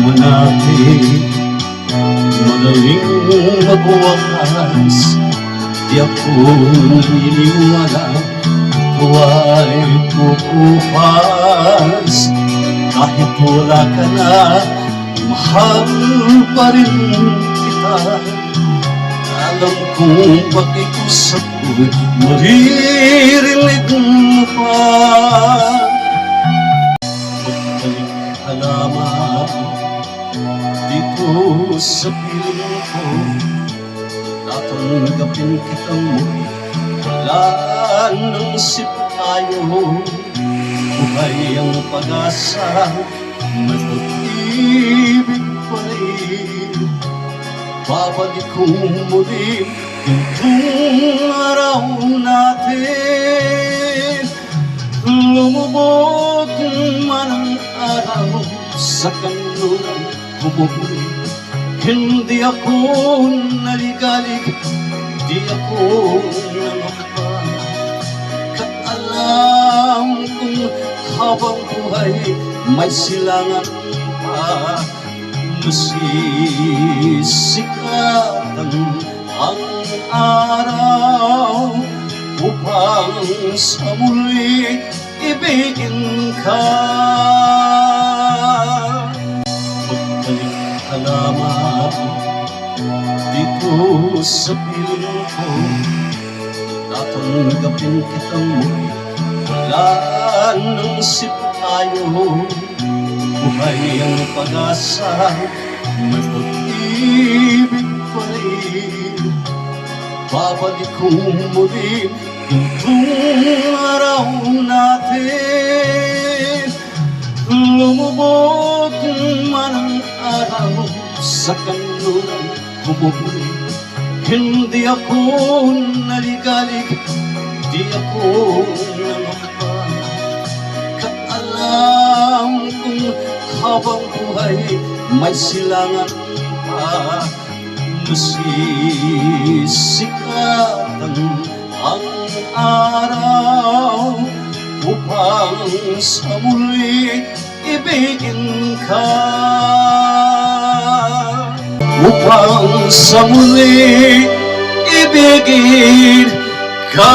mo natin madaling magwakas. Di ako naniniwala ito ay kukupas. Kahit wala ka na, mahal pa rin kita. Alam kong pag-iusap ko'y maririnig mo pa. Magbalik ka lamang dito sa piling ko. Tatanggapin kitang muli, wala nang sip tayo. Buhay ang pag-asa, may pag-ibig pa rin. Babalik kong muli itong araw natin. Lumubog man ang araw sa kanluran bumubuli. Hindi ako naligalig, di ako nangamba. Kat alam kong habang buhay may silangan pa. Nasisikatan ang araw upang sa muli ibigin ka. Magbalik ka lamang dito sa piling ko. Tatanggapin kitang muli, wala nang sip tayo. Buhay ang pag-asa, may pag-ibig pa rin. Babalik kong muli itong araw natin. Lumubog man ang araw sa kanluran bumubuli. Hindi ako naligalig, di ako nangamba. Kat alam kong habang buhay may silangan pa. Nasisikatan ang araw upang sa muli ibigin ka. Upang sa muli ibigin ka.